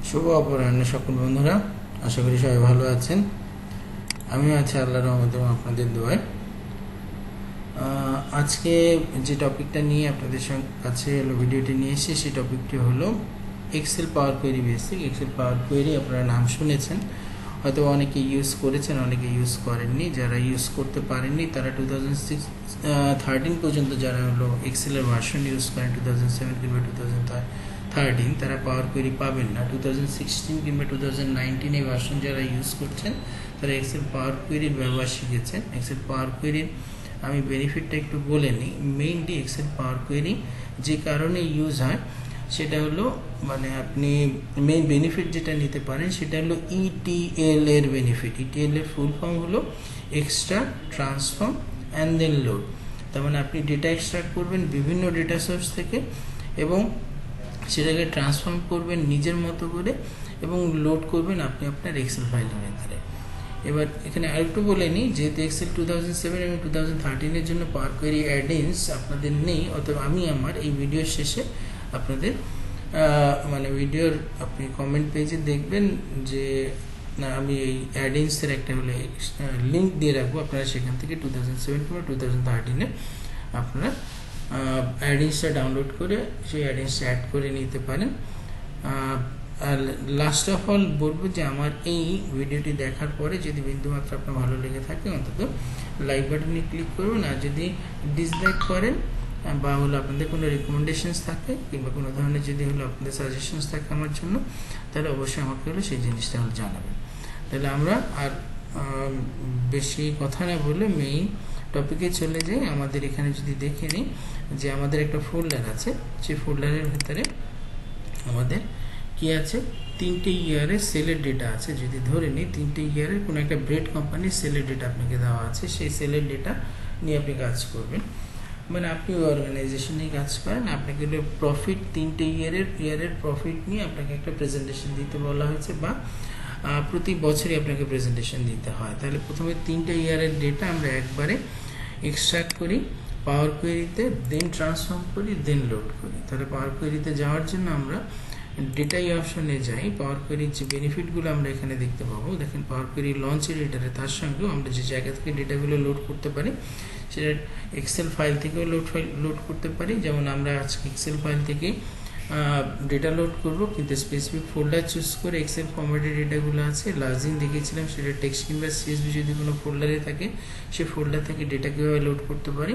শুভ অপরাহ্নে সকল বন্ধুরা, আশা করি সবাই ভালো আছেন। আমি আছি আল্লাহর রহমতে এবং আপনাদের দোয়ায়। আজকে যে টপিকটা নিয়ে আপনাদের কাছে ভিডিওটি নিয়ে এসেছি সেই টপিকটি হলো এক্সেল পাওয়ার কোয়েরি বেসিক। এক্সেল পাওয়ার কোয়েরি আপনারা নাম শুনেছেন, হয়তো অনেকে ইউজ করেছেন, অনেকে ইউজ করেননি। যারা ইউজ করতে পারেননি তারা 2013 পর্যন্ত যারা হলো এক্সেলের ভার্সন ইউজ করেন 2007 কিংবা 2013, তারা পাওয়ার কোয়েরি পাবেন না। 2016 কিংবা 2019 এই ভার্সন যারা ইউজ করছেন তারা এক্সেল পাওয়ার কোয়েরির ব্যবহার শিখেছেন। এক্সেল পাওয়ার কোয়েরির আমি বেনিফিটটা একটু বলে নিই। মেইনলি এক্সেল পাওয়ার কোয়েরি যে কারণে ইউজ হয় সেটা হলো, মানে আপনি মেইন বেনিফিট যেটা নিতে পারেন সেটা হলো ইটিএল এর বেনিফিট। ইটিএল এর ফুল ফর্ম হলো extra transform and then load. তার মানে আপনি ডেটা এক্সট্রাক্ট করবেন বিভিন্ন ডেটা সোর্স থেকে এবং সেটাকে ট্রান্সফর্ম করবেন নিজের মতো করে এবং লোড করবেন আপনি আপনার এক্সেল ফাইলের ভিতরে। এবার এখানে আরেকটু বলে নিই, যেহেতু এক্সেল 2007 এবং 2013 জন্য পাওয়ার কোয়েরি অ্যাড-ইনস আপনাদের নেই, অতএব আমি আমার এই ভিডিওর শেষে আপনাদের মানে ভিডিওর আপনি কমেন্ট পেজে দেখবেন যে আমি এই অ্যাড-ইনসের একটা হলে লিঙ্ক দিয়ে রাখবো। আপনারা সেখান থেকে 2007 কিংবা 2013 আপনারা অ্যাড-ইনসটা ডাউনলোড করে সেই অ্যাড-ইনসটা অ্যাড করে নিতে পারেন। আর লাস্ট অফ অল বলবো যে আমার এই ভিডিওটি দেখার পরে যদি বিন্দুমাত্র আপনার ভালো লেগে থাকে অন্তত লাইক বাটনে ক্লিক করুন। আর যদি ডিসলাইক করেন বা হলো আপনাদের কোনো রিকমেন্ডেশনস থাকে কিংবা কোনো ধরনের যদি হলো আপনাদের সাজেশনস থাকে আমার জন্য, তাহলে অবশ্যই আমাকে হলো সেই জিনিসটা হলো জানাবেন। তাহলে আমরা আর বেশি কথা না বলে মেইন টপিকে চলে যাই। আমাদের এখানে যদি দেখে নিই যে আমাদের একটা ফোল্ডার আছে, সেই ফোল্ডারের ভিতরে আমাদের কি আছে, 3টে ইয়ারের সেলের ডেটা আছে। যদি ধরে নিই 3টে ইয়ারের কোনো একটা ব্রেড কোম্পানির সেলের ডেটা আপনাকে দেওয়া আছে, সেই সেলের ডেটা নিয়ে আপনি কাজ করবেন। মানে আপনি অর্গানাইজেশন নিয়ে কাজ করেন, আপনাকে প্রফিট 3টে ইয়ারের প্রফিট নিয়ে আপনাকে একটা প্রেজেন্টেশন দিতে বলা হয়েছে বা প্রতি বছরই আপনাকে প্রেজেন্টেশন দিতে হয়। তাহলে প্রথমে 3টে ইয়ারের ডেটা আমরা একবারে এক্সট্রাক্ট করি পাওয়ার কোয়েরিতে, দেন ট্রান্সফর্ম করি, দেন লোড করি। তাহলে পাওয়ার কোয়েরিতে যাওয়ার জন্য আমরা ডেটাই অপশনে যাই। পাওয়ার কোয়েরির যে বেনিফিটগুলো আমরা এখানে দেখতে পাবো, দেখেন পাওয়ার কোয়েরি লঞ্চের ডেটারে তার সঙ্গেও আমরা যে জায়গা থেকে ডেটাগুলো লোড করতে পারি সেটা এক্সেল ফাইল থেকেও লোড করতে পারি। যেমন আমরা আজকে এক্সেল ফাইল থেকে ডেটা লোড করব, কিন্তু স্পেসিফিক ফোল্ডার চুজ করে এক্সেল ফরম্যাটের ডেটাগুলো আছে লাস্ট দিন দেখেছিলাম, সেটা টেক্সট কিংবা সিএসভি যদি কোনো ফোল্ডারে থাকে সেই ফোল্ডার থেকে ডেটা কীভাবে লোড করতে পারি।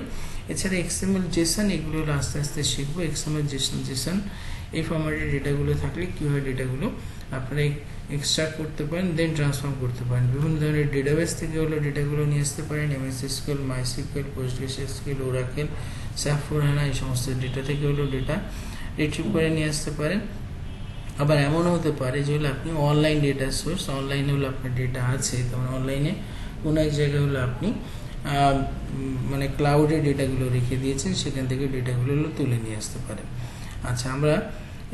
এছাড়া এক্সএমএল জেসন এগুলো আস্তে আস্তে শিখবো। এক্সএমএল জেসন এই ফরম্যাটের ডেটাগুলো থাকলে কীভাবে ডেটাগুলো আপনারা এক্সট্রাক্ট করতে পারেন, দেন ট্রান্সফর্ম করতে পারেন। বিভিন্ন ধরনের ডেটাবেস থেকে হলো ডেটাগুলো নিয়ে আসতে পারেন, MS SQL, MySQL, PostgreSQL, Oracle, SAP S/4HANA এই সমস্ত ডেটা থেকে হলো ডেটা রিট্রিভ করে নিয়ে আসতে পারেন। আবার এমনও হতে পারে যে হলো আপনি অনলাইন ডেটা সোর্স, অনলাইনে হলো আপনার ডেটা আছে, তখন অনলাইনে কোনো এক জায়গায় হলো আপনি মানে ক্লাউডে ডেটাগুলো রেখে দিয়েছেন, সেখান থেকে ডেটাগুলো হলো তুলে নিয়ে আসতে পারেন। আচ্ছা, আমরা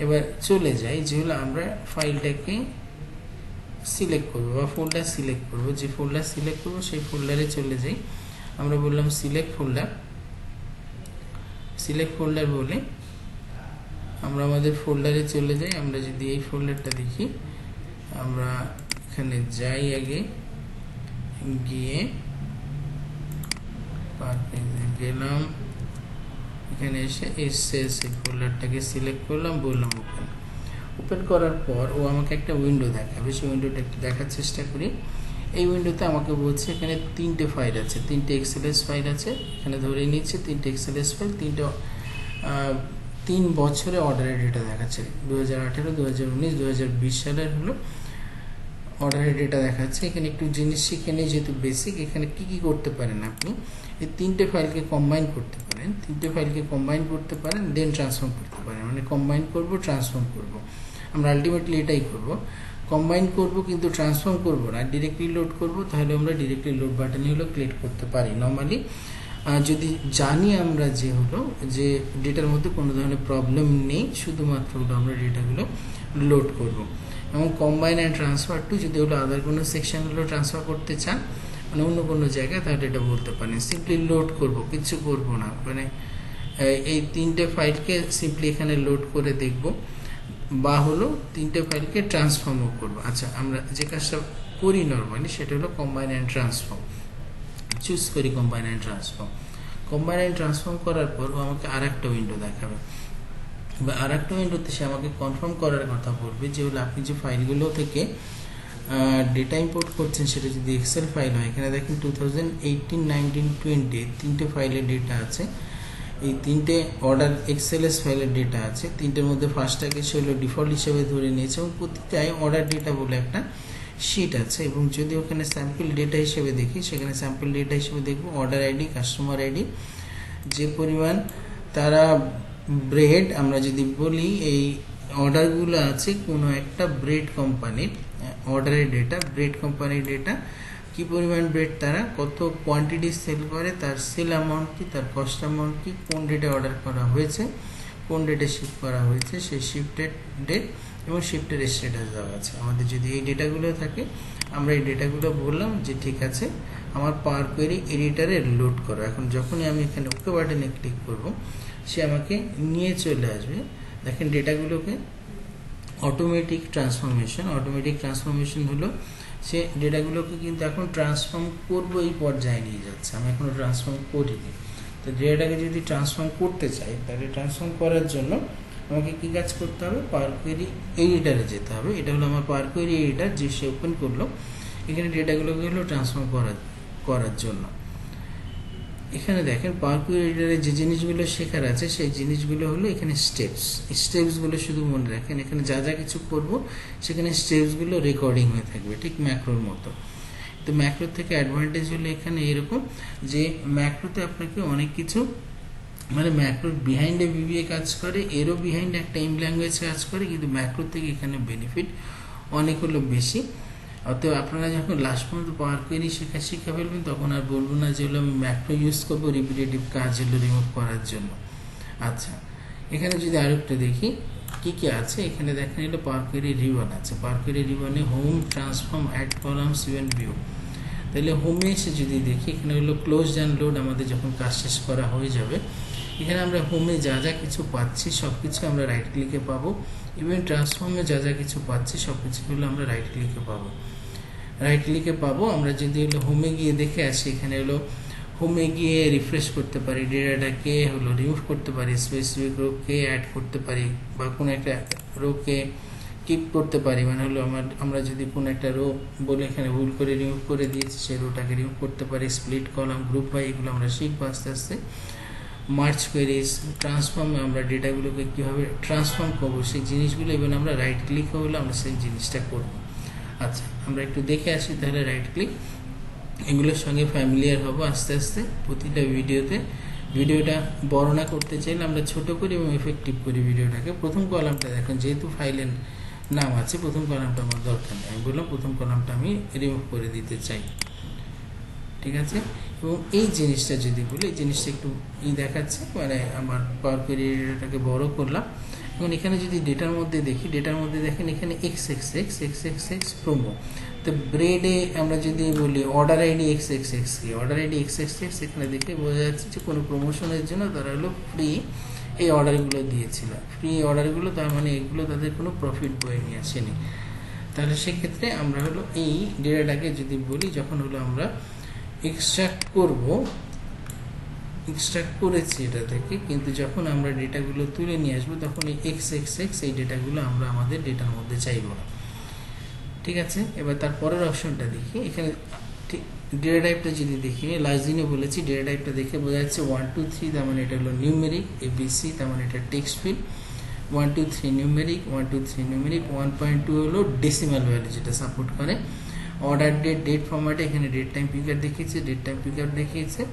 এবার চলে যাই যে হলো আমরা ফাইলটাকে সিলেক্ট করবো বা ফোল্ডার সিলেক্ট করবো। যে ফোল্ডার সিলেক্ট করবো সেই ফোল্ডারে চলে যাই। আমরা বললাম সিলেক্ট ফোল্ডার বলে আমরা আমাদের ফোল্ডারে চলে যাই। আমরা যদি এই ফোল্ডারটা দেখি, আমরা এখানে যাই, আগে গিয়ে গেলাম, এখানে এসে এসএস ফোল্ডারটাকে সিলেক্ট করলাম, বললাম ওপেন করার পর ও আমাকে একটা উইন্ডো দেখাবে। সেই উইন্ডোটা একটু দেখার চেষ্টা করি। এই উইন্ডোতে আমাকে বলছে এখানে 3টে ফাইল আছে, 3টে এক্সএলএস ফাইল আছে। এখানে ধরে নিচ্ছে 3টে এক্সএলএস ফাইল, 3 বছরে অর্ডারের ডেটা দেখাচ্ছে। 2018, 2019, 2020 সালের হলো অর্ডারের ডেটা দেখাচ্ছে। এখানে একটু জিনিস শিখে নিই, যেহেতু বেসিক। এখানে কি করতে পারেন আপনি, এই 3টে ফাইলকে কম্বাইন করতে পারেন, দেন ট্রান্সফর্ম করতে পারেন। মানে কম্বাইন করব, ট্রান্সফর্ম করব, আমরা আলটিমেটলি এটাই করব। কম্বাইন করব কিন্তু ট্রান্সফর্ম করব না, ডিরেক্টলি লোড করব। তাহলে আমরা ডিরেক্টলি লোড বাটনে হলো ক্লিক করতে পারি নর্মালি। যদি জানি আমরা যে হলো যে ডেটার মধ্যে কোনো ধরনের প্রবলেম নেই, শুধুমাত্র হলো আমরা ডেটাগুলো লোড করব। এবং কম্বাইন অ্যান্ড ট্রান্সফার টু যদি হলো আদার কোনো সেকশনগুলো ট্রান্সফার করতে চান, মানে অন্য কোনো জায়গায়, তাহলে এটা বলতে পারেন। সিম্পলি লোড করব, কিছু করব না। মানে এই 3টে ফাইলকে সিম্পলি এখানে লোড করে দেখব। বা হলো তিনটে ফাইলকে ট্রান্সফর্মও করবো। আচ্ছা, আমরা যে কাজটা করি নর্মালি সেটা হলো কম্বাইন অ্যান্ড ট্রান্সফর্ম। চুজ করি combine and transform. Combine and transform করার পর ও আমাকে আর একটা উইন্ডো দেখাবে, বা আর একটা উইন্ডোতে সে আমাকে কনফার্ম করার কথা বলবে যে হলো আপনি যে ফাইলগুলো থেকে ডেটা ইম্পোর্ট করছেন সেটা যদি এক্সেল ফাইল হয়, এখানে দেখেন 2018, 19, 20 তিনটে ফাইলের ডেটা আছে। এই তিনটে অর্ডার এক্সএলএস ফাইলের ডেটা আছে। তিনটের মধ্যে ফার্স্টটাকে সে হলো ডিফল্ট হিসেবে ধরে নিয়েছে এবং প্রতিটায় অর্ডার ডেটা বলে একটা শিট আছে। এবং যদি ওখানে স্যাম্পল ডেটা হিসেবে দেখি, সেখানে স্যাম্পল ডেটা হিসেবে দেখবো অর্ডার আইডি, কাস্টমার আইডি, যে পরিমাণ তারা ব্রেড, আমরা যদি বলি এই অর্ডারগুলো আছে কোনো একটা ব্রেড কোম্পানির অর্ডারের ডেটা, ব্রেড কোম্পানির ডেটা, কি পরিমাণ ব্রেড তারা কত কোয়ান্টিটি সেল করে, তার সেল অ্যামাউন্ট কি, তার কস্ট অ্যামাউন্ট কি, কোন ডেটে অর্ডার করা হয়েছে, কোন ডেটে শিফট করা হয়েছে, সেই শিফটের ডেট এবং শিফটের স্ট্যাটাস দেওয়া আছে। আমাদের যদি এই ডেটাগুলো থাকে, আমরা এই ডেটাগুলো বললাম যে ঠিক আছে আমার পাওয়ার কোয়েরি এডিটারে লোড করো। এখন যখনই আমি এখানে ওকে বাটনে ক্লিক করব, সে আমাকে নিয়ে চলে আসবে। দেখেন ডেটাগুলোকে অটোমেটিক ট্রান্সফরমেশন হলো সে ডেটাগুলোকে কিন্তু এখন ট্রান্সফর্ম করবো এই পর্যায়ে নিয়ে যাচ্ছে। আমি এখনো ট্রান্সফর্ম করিনি। তো ডেটাটাকে যদি ট্রান্সফর্ম করতে চাই, তাহলে ট্রান্সফর্ম করার জন্য আমাকে কি কাজ করতে হবে, পাওয়ার কোয়েরি এডিটারে যেতে হবে। এটা হলো আমার পাওয়ার কোয়েরি এডিটার, যে সে ওপেন করলো। এখানে ডেটাগুলোকে হলো ট্রান্সফর্ম করার জন্য এখানে দেখেন পাওয়ার কোয়েরি এডিটরে যে জিনিসগুলো শেখার আছে সেই জিনিসগুলো হলো এখানে স্টেপসগুলো শুধু মনে রাখেন। এখানে যা যা কিছু করব সেখানে স্টেপসগুলো রেকর্ডিং হয়ে থাকবে, ঠিক ম্যাক্রোর মতো। তো ম্যাক্রোর থেকে অ্যাডভান্টেজ হলো এখানে এরকম যে ম্যাক্রোতে আপনাকে অনেক কিছু, মানে ম্যাক্রোর বিহাইন্ডে VBA কাজ করে, এরও বিহাইন্ডে একটা এম ল্যাঙ্গুয়েজ কাজ করে, কিন্তু ম্যাক্রোর থেকে এখানে বেনিফিট অনেক হলো বেশি। অতএব আপনারা যখন লাস্ট পর্যন্ত পাওয়ার কোয়েরি শিখে ফেলবেন, তখন আর বলবো না যে হলো আমি ম্যাক্রো ইউজ করবো রিপিটেটিভ কাজ হলো রিমুভ করার জন্য। আচ্ছা, এখানে যদি আরেকটা দেখি কি কি আছে, এখানে দেখেন এলো পাওয়ার কোয়েরি রিবন আছে। পাওয়ার কোয়েরি রিবনে home, transform, add columns, even view. তাহলে হোমে এসে যদি দেখি, এখানে হলো ক্লোজ অ্যান্ড লোড, আমাদের যখন কাজ শেষ করা হয়ে যাবে, এখানে আমরা হোমে যা যা কিছু পাচ্ছি সব কিছু আমরা রাইট ক্লিকে পাবো। ইভেন ট্রান্সফর্মে যা যা কিছু পাচ্ছি সব কিছু হলো আমরা রাইট ক্লিকে পাবো। আমরা যদি হলো হোমে গিয়ে দেখে আসি, এখানে হলো হোমে গিয়ে রিফ্রেশ করতে পারি, ডেটাটাকে হলো রিমুভ করতে পারি, স্পেসিফিক রোকে অ্যাড করতে পারি, বা কোনো একটা রোকে কিপ করতে পারি। মানে হলো আমরা যদি কোনো একটা রো বলে এখানে ভুল করে রিমুভ করে দিয়েছি, সেই রোটাকে রিমুভ করতে পারি। স্প্লিট কলাম, গ্রুপ বাই, এগুলো আমরা শিখবো আস্তে আস্তে। মার্চ কোয়েরিজ, ট্রান্সফর্মে আমরা ডেটাগুলোকে কীভাবে ট্রান্সফর্ম করবো সেই জিনিসগুলো, এবং আমরা রাইট ক্লিক হলে আমরা সেই জিনিসটা করবো। আচ্ছা, আমরা একটু দেখে আসি তাহলে রাইট ক্লিক। এগুলোর সঙ্গে ফ্যামিলিয়ার হবো আস্তে আস্তে প্রতিটা ভিডিওতে। ভিডিওটা বড় না করতে চাইলে আমরা ছোট করি এবং এফেক্টিভ করি ভিডিওটাকে। প্রথম কলামটা দেখেন, যেহেতু ফাইলের নাম আছে, প্রথম কলামটা আমার দরকার নেই। আমি বললাম প্রথম কলামটা আমি রিমুভ করে দিতে চাই, ঠিক আছে। এবং এই জিনিসটা যদি বলি, এই জিনিসটা একটু দেখাচ্ছে, মানে আমার পাওয়ার কোয়েরি এটাকে বড় করলাম। এবং এখানে যদি ডেটার মধ্যে দেখি, ডেটার মধ্যে দেখেন এখানে XXX প্রোমো। তো ব্রেডে আমরা যদি বলি order ID XXX, order ID XXX, এখানে দেখে বোঝা যাচ্ছে যে কোনো প্রমোশনের জন্য তারা হলো ফ্রি এই অর্ডারগুলো দিয়েছিল। ফ্রি অর্ডারগুলো, তার মানে এগুলো তাদের কোনো প্রফিট বয়ে নিয়ে আসেনি। তাহলে সেক্ষেত্রে আমরা হলো এই ডেটাটাকে যদি বলি, যখন হলো আমরা এক্সট্রাক্ট করেছি এটা থেকে, কিন্তু যখন আমরা ডেটাগুলো তুলে নিয়ে আসবো তখন এই XXX এই ডেটাগুলো আমরা আমাদের ডেটার মধ্যে চাইবো না, ঠিক আছে। এবার তার পরের অপশনটা দেখি, এখানে ডেটা টাইপটা যদি দেখি, লাস্ট দিনে বলেছি ডেটা টাইপটা দেখে বোঝা যাচ্ছে 1 2 3, তার মানে এটা হলো নিউমেরিক। ABC, তার মানে এটা টেক্সট ফিল্ড। 1 2 3 numeric, 1 2 3 numeric. 1.2 হলো ডেসিমাল ভ্যালু, যেটা সাপোর্ট করে। অর্ডার ডেট ফরম্যাটে এখানে ডেট টাইম পিকার দেখিয়েছে।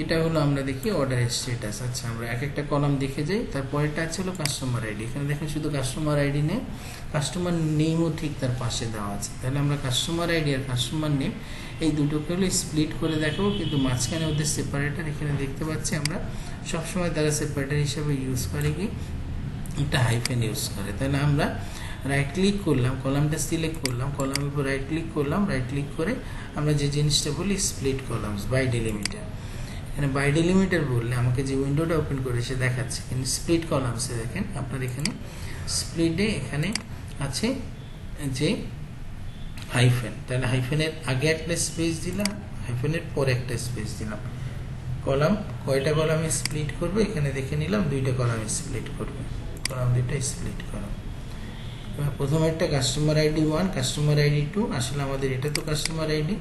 এটা হলো আমরা দেখি অর্ডারের স্ট্যাটাস। আচ্ছা, আমরা এক একটা কলাম দেখে যাই। তারপরেরটা আছে হলো কাস্টমার আইডি। এখানে দেখেন শুধু কাস্টমার আইডি নেই, কাস্টমার নেমও ঠিক তার পাশে দেওয়া আছে। তাহলে আমরা কাস্টমার আইডি আর কাস্টমার নেম এই দুটোকে হলো স্প্লিট করে দেখাবো, কিন্তু মাঝখানে ওদের সেপারেটার এখানে দেখতে পাচ্ছি আমরা। সবসময় তারা সেপারেটার হিসেবে ইউজ করে কি একটা হাইফেন ইউজ করে। তাহলে আমরা রাইট ক্লিক করলাম, কলামটা সিলেক্ট করলাম, কলামের উপর রাইট ক্লিক করলাম, রাইট ক্লিক করে আমরা যে জিনিসটা বলি স্প্লিট কলামস বাই ডেলিমিটার। এখানে বাই ডেলিমিটার বললে আমাকে যে উইন্ডোটা ওপেন করে সে দেখাচ্ছে, কিন্তু স্প্লিট কলামসে দেখেন আপনার এখানে স্প্লিটে এখানে আছে যে হাইফেন, তাহলে হাইফেনের আগে একটা স্পেস দিলাম, হাইফেনের পরে একটা স্পেস দিলাম। কলাম কয়টা কলামে স্প্লিট করবে এখানে দেখে নিলাম, 2টা কলামে স্প্লিট করবে, কলাম 2টা স্প্লিট কলাম। এবার প্রথমে একটা কাস্টমার আইডি 1, কাস্টমার আইডি 2, আসলে আমাদের এটা তো কাস্টমার আইডি,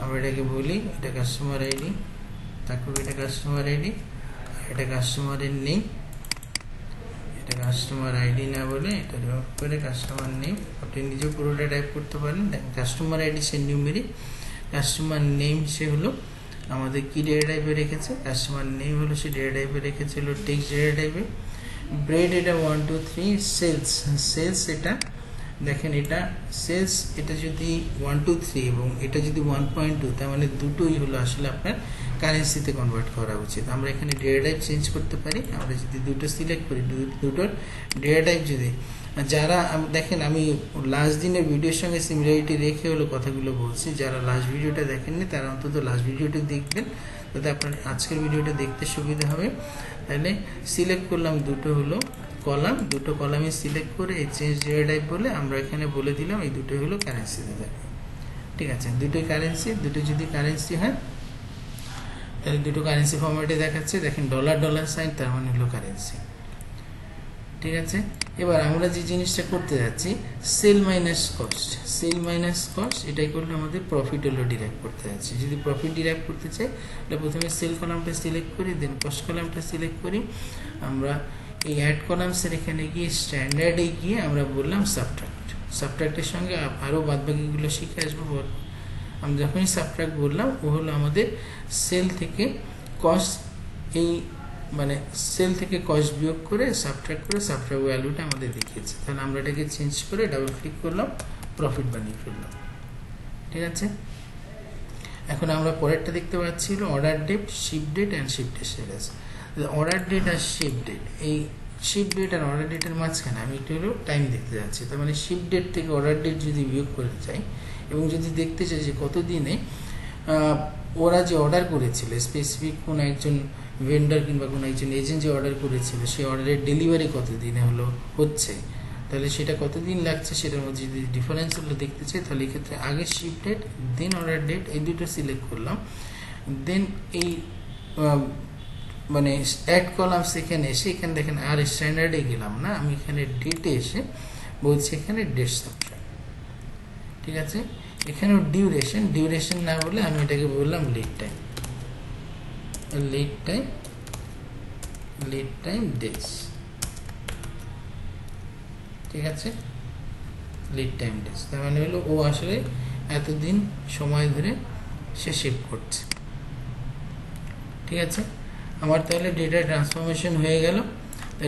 আমরা এটাকে বলি এটা কাস্টমার আইডি, তারপর এটা কাস্টমার আইডি, এটা কাস্টমারের নেম, এটা কাস্টমার আইডি না বলে এটা রিমুভ করে কাস্টমার নেম, আপনি নিজে পুরোটা টাইপ করতে পারেন। দেখেন কাস্টমার আইডি সে নিউমেরিক, কাস্টমার নেম সে হলো আমাদের কি ডেটা টাইপে রেখেছে, কাস্টমার নেম হলো সে ডেটা টাইপে রেখেছে হলো টেক্সট ডেটা টাইপে। ব্রেড এটা 1 2 3, সেলস, সেলস এটা দেখেন এটা সেলস, এটা যদি 1 2 3 এবং এটা যদি 1.2, তার মানে দুটোই হলো আসলে আপনার কারেন্সিতে কনভার্ট করা উচিত। আমরা এখানে ডেটা টাইপ চেঞ্জ করতে পারি, আমরা যদি দুটো সিলেক্ট করি, দুটোর ডেটা টাইপ যদি যারা দেখেন, আমি লাস্ট দিনের ভিডিওর সঙ্গে সিমিলারিটি রেখে হলো কথাগুলো বলছি, যারা লাস্ট ভিডিওটা দেখেননি তারা অন্তত লাস্ট ভিডিওটা দেখবেন, যাতে আপনার আজকের ভিডিওটা দেখতে সুবিধা হবে। তাহলে সিলেক্ট করলাম দুটো হলো কলাম, দুটো কলামে সিলেক্ট করে এই চেঞ্জ ডেটা টাইপ বলে আমরা এখানে বলে দিলাম এই দুটো হলো কারেন্সিতে যাবে। ঠিক আছে, দুটোই কারেন্সি, দুটো যদি কারেন্সি হয় তাহলে দুটো কারেন্সি ফরম্যাটে দেখাচ্ছে, দেখেন ডলার ডলার সাইন, তার মানে হলো কারেন্সি। ঠিক আছে, এবার আমরা যে জিনিসটা করতে যাচ্ছি sell minus cost, sell minus cost এটাই করলে আমাদের প্রফিট হলো ডিরাইভ করতে যাচ্ছি। যদি প্রফিট ডিরাইভ করতে চাই তাহলে প্রথমে সেল কলামটা সিলেক্ট করি, দেন কস্ট কলামটা সিলেক্ট করি। আমরা এই অ্যাড কলামসের এখানে গিয়ে স্ট্যান্ডার্ডে গিয়ে আমরা বললাম সাবট্রাক্ট, সাবট্রাক্টের সঙ্গে আরও বাদবাকিগুলো শিখে আসবো। আমি যখনই সাবট্রাক্ট বললাম ও হলো আমাদের সেল থেকে কস্ট, এই মানে সেল থেকে কস্ট বিয়োগ করে সাবট্রাক্ট করে সাবট্রাক্ট ভ্যালুটা আমাদের দেখিয়েছে। তাহলে আমরা এটাকে চেঞ্জ করে ডাবল ক্লিক করলাম, প্রফিট বানিয়ে ফেললাম। ঠিক আছে, এখন আমরা পরেরটা দেখতে পাচ্ছি হলো order date, ship date and ship date status. Order date আর শিপ ডেট, এই শিপ ডেট আর অর্ডার ডেটের মাঝখানে আমি একটু হলো টাইম দেখতে যাচ্ছি। তার মানে শিপ ডেট থেকে অর্ডার ডেট যদি বিয়োগ করতে চাই এবং যদি দেখতে চাই যে কত দিনে ওরা যে অর্ডার করেছিল, স্পেসিফিক কোন একজন ভেন্ডার কিংবা কোনো একজন এজেন্ট যে অর্ডার করেছিল সেই অর্ডারের ডেলিভারি কত দিনে হলো হচ্ছে, তাহলে সেটা কতদিন লাগছে, সেটার মধ্যে যদি ডিফারেন্সগুলো দেখতে চাই তাহলে এক্ষেত্রে আগে শিপ ডেট দেন অর্ডার ডেট এই দুটো সিলেক্ট করলাম। দেন এই মানে অ্যাড কলাম সেখানে এসে এখানে দেখেন আর স্ট্যান্ডার্ডে গেলাম না, আমি এখানে ডেটে এসে বলছি এখানে ডেট সাবট্রাক্ট। ঠিক আছে, এখানেও ডিউরেশন, ডিউরেশন না বলে আমি এটাকে বললাম lead time, lead time, lead time days. ঠিক আছে, লিড টাইম ডেজ, তার মানে হলো ও আসলে এতদিন সময় ধরে সে শিপ করছে। ঠিক আছে, আমার তাহলে ডেটা ট্রান্সফরমেশন হয়ে গেল।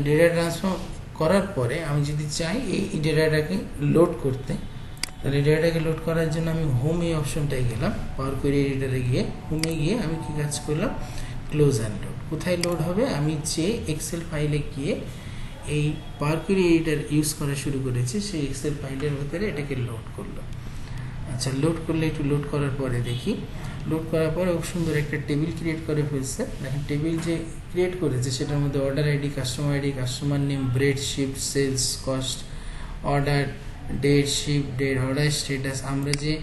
ডেটা ট্রান্সফর্ম করার পরে আমি যদি চাই এই ডেটাটাকে লোড করতে, তাহলে ডেটাটাকে লোড করার জন্য আমি হোম এই অপশনটায় গেলাম, পাওয়ার কোয়েরি এডিটরে গিয়ে হোমে গিয়ে আমি কি কাজ করলাম, ক্লোজ অ্যান্ড লোড। কোথায় লোড হবে, আমি যে এক্সেল ফাইলে গিয়ে এই পাওয়ার কোয়েরি এডিটর ইউজ করা শুরু করেছি সেই এক্সেল ফাইলের ভিতরে এটাকে লোড করলো। আচ্ছা, লোড করলে একটু লোড করার পরে দেখি, লোড করার পরে খুব সুন্দর একটা টেবিল ক্রিয়েট করে ফেলছে। দেখেন টেবিল যে ক্রিয়েট করেছে সেটার মধ্যে order ID, customer name, bread, ship, sales, cost, order, date, ship date, order status, আমরা যে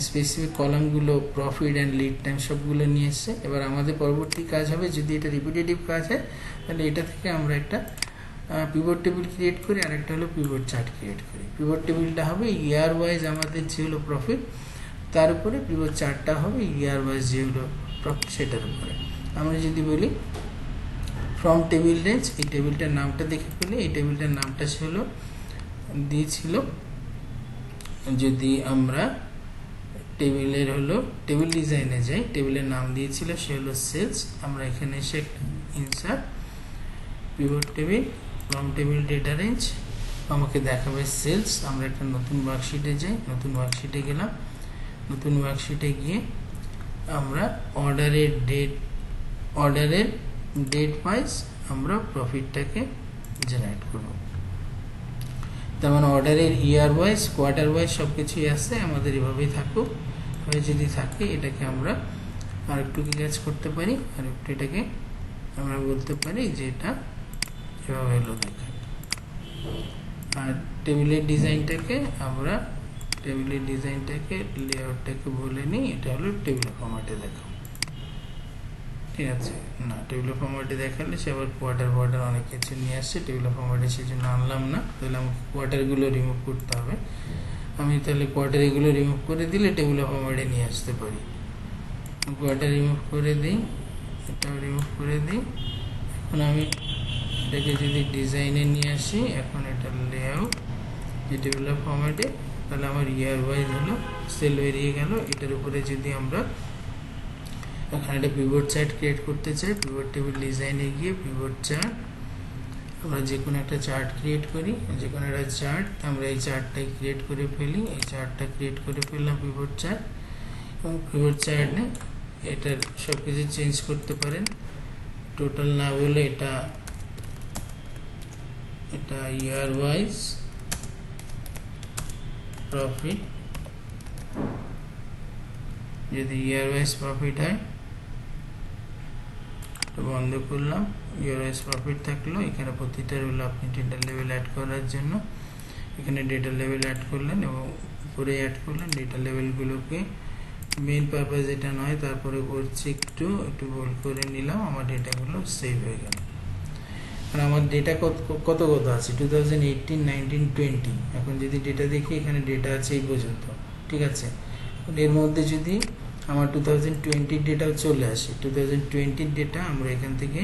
স্পেসিফিক কলামগুলো প্রফিট অ্যান্ড লিড টাইম সবগুলো নিয়ে এসছে। এবার আমাদের পরবর্তী কাজ হবে, যদি এটা রিপিটেটিভ কাজ হয় তাহলে এটা থেকে আমরা একটা পিভট টেবিল ক্রিয়েট করি, আর একটা হলো পিভট চার্ট ক্রিয়েট করি। পিভট টেবিলটা হবে ইয়ার ওয়াইজ আমাদের যে হলো প্রফিট, তার উপরে পিভট চার্টটা হবে ইয়ার ওয়াইজ যে হলো প্রফিট সেটার উপরে। আমরা যদি বলি ফ্রম টেবিল রেঞ্জ, এই টেবিলটার নামটা দেখে ফেলি, এই টেবিলটার নামটা হলো দিয়েছিল, যদি আমরা টেবিলের হলো টেবিল ডিজাইনে যাই, টেবিলের নাম দিয়েছিল সে হলো সেলস। আমরা এখানে এসে insert pivot table, from table data range, আমাকে দেখাবে সেলস। আমরা একটা নতুন ওয়ার্কশিটে যাই, নতুন ওয়ার্কশিটে গেলাম, নতুন ওয়ার্কশিটে গিয়ে আমরা অর্ডারের ডেট ওয়াইজ আমরা প্রফিটটাকে জেনারেট করব। তার মানে অর্ডারের ইয়ার ওয়াইজ, কোয়ার্টার ওয়াইজ সব কিছুই আসছে, আমাদের এভাবেই থাকুক। এভাবে যদি থাকে এটাকে আমরা আর একটু কি কাজ করতে পারি, আর একটু এটাকে আমরা বলতে পারি যে এটা এভাবে হলো দেখেন, আর টেবিলের ডিজাইনটাকে আমরা লেআউটটাকে বলে নিই, এটা হলো টেবিল ফরম্যাটে দেখাও। ঠিক আছে, না টেবিল ফরম্যাটে দেখালে সে আবার কোয়ার্টার অনেক কিছু নিয়ে আসছে, টেবিল ফরম্যাটে সেই জন্য আনলাম না। তাহলে আমাকে কোয়ার্টারগুলো রিমুভ করতে হবে। আমি তাহলে কোয়ার্টার এগুলো রিমুভ করে দিলে টেবিল ফরম্যাটে নিয়ে আসতে পারি। কোয়ার্টার রিমুভ করে দিই, এটাও রিমুভ করে দিই। এখন আমি এটাকে যদি ডিজাইনে নিয়ে আসি, এখন এটা লেআউট যে টেবিল ফরম্যাটে, তাহলে আমার ইয়ার ওয়াইজ হলো সেল বেরিয়ে গেল। এটার উপরে যদি আমরা এখন একটা পিভট চার্ট ক্রিয়েট করতে চাই, পিভট টেবিল ডিজাইনে গিয়ে পিভট চার্ট, আমরা যে কোনো একটা চার্ট ক্রিয়েট করি, যে কোনো একটা চার্ট, আমরা এই চার্টটাই ক্রিয়েট করে ফেলি। এই চার্টটা ক্রিয়েট করে ফেললাম পিভট চার্ট, এবং পিভট চার্টে এটার সব কিছু চেঞ্জ করতে পারেন। টোটাল না বলে এটা ইয়ার ওয়াইজ প্রফিট, যদি ইয়ার ওয়াইজ প্রফিট হয় তো বন্ধ করলাম। ইয়ার ওয়াইজ প্রফিট থাকলো। এখানে প্রতিটার হলো আপনি ডেটা লেভেল অ্যাড করার জন্য এখানে ডেটা লেভেল অ্যাড করলেন এবং উপরে অ্যাড করলেন ডেটা লেভেলগুলোকে। মেইন পারপাস এটা নয়, তারপরে করছি একটু বোল্ড করে নিলাম, আমার ডেটাগুলো সেভ হয়ে গেল। আর আমার ডেটা কত আছে 2018, 19, 20। এখন যদি ডেটা দেখি, এখানে ডেটা আছে এই পর্যন্ত। ঠিক আছে, এর মধ্যে যদি আমার 2020 ডেটাও চলে আসে, 2020 ডেটা আমরা এখান থেকে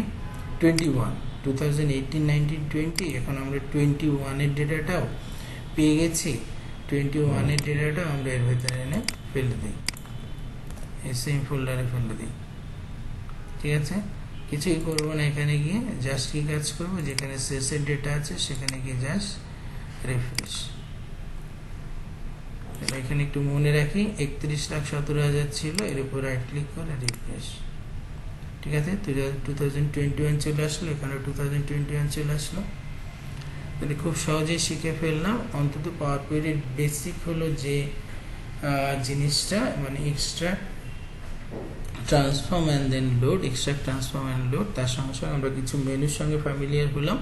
21, 2018, 19, 20, এখন আমরা 21 ডেটাটাও পেয়ে গেছি। 21 ডেটাটাও আমরা এর ভেতরে এনে ফেলে দিই, এই সেম ফোল্ডারে ফেলে দিই। ঠিক আছে, কিছুই করবো না। এখানে গিয়ে জাস্ট কি কাজ করবো, যেখানে শেষের ডেটা আছে সেখানে গিয়ে জাস্ট রিফ্রেশ। এখানে একটু মনে রাখি 31,17,000 ছিল, এর উপর রাইট ক্লিক করে রিফ্রেশ। ঠিক আছে, 2021 চলে আসলো, এখানে 2021 চলে আসলো। তাহলে খুব সহজেই শিখে ফেললাম। অন্তত পাওয়ার পয়েন্টের বেসিক হলো যে জিনিসটা, মানে extract, transform and then load, extract, transform and load. তার সঙ্গে সঙ্গে আমরা কিছু মেনুর সঙ্গে ফ্যামিলিয়ার হলাম,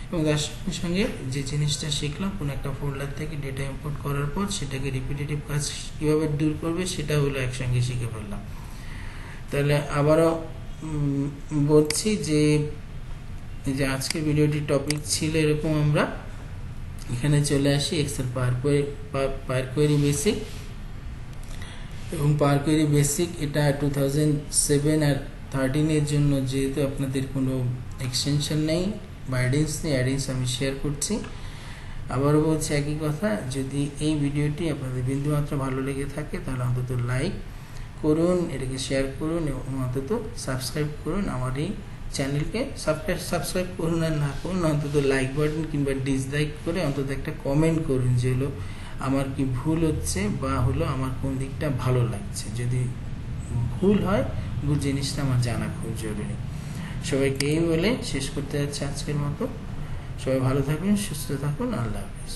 এবং তার সঙ্গে সঙ্গে যে জিনিসটা শিখলাম, কোনো একটা ফোল্ডার থেকে ডেটা ইম্পোর্ট করার পর সেটাকে রিপিটেটিভ কাজ কীভাবে দূর করবে সেটা হলো একসঙ্গে শিখে ফেললাম। তাহলে আবারও বলছি যে আজকের ভিডিওটির টপিক ছিল এরকম, আমরা এখানে চলে আসি এক্সেল পাওয়ার কোয়েরি বেসিক, এবং পাওয়ার কোয়েরি বেসিক এটা 2007 আর 13 জন্য, যেহেতু আপনাদের কোনো এক্সটেনশন নেই বা অ্যাডিংস আমি শেয়ার করছি। আবারও বলছি একই কথা, যদি এই ভিডিওটি আপনাদের বিন্দুমাত্র ভালো লেগে থাকে তাহলে অন্তত লাইক করুন, এটাকে শেয়ার করুন, এবং অন্তত সাবস্ক্রাইব করুন আমার এই চ্যানেলকে। সাবস্ক্রাইব করুন আর না করুন, অন্তত লাইক বাটন কিংবা ডিসলাইক করে অন্তত একটা কমেন্ট করুন যে হলো আমার কি ভুল হচ্ছে বা হলো আমার কোন দিকটা ভালো লাগছে। যদি ভুল হয়, ভুল জিনিসটা আমার জানা খুব জরুরি। সবাইকে এই বলে শেষ করতে যাচ্ছে আজকের মতো। সবাই ভালো থাকুন, সুস্থ থাকুন, আল্লাহ হাফেজ।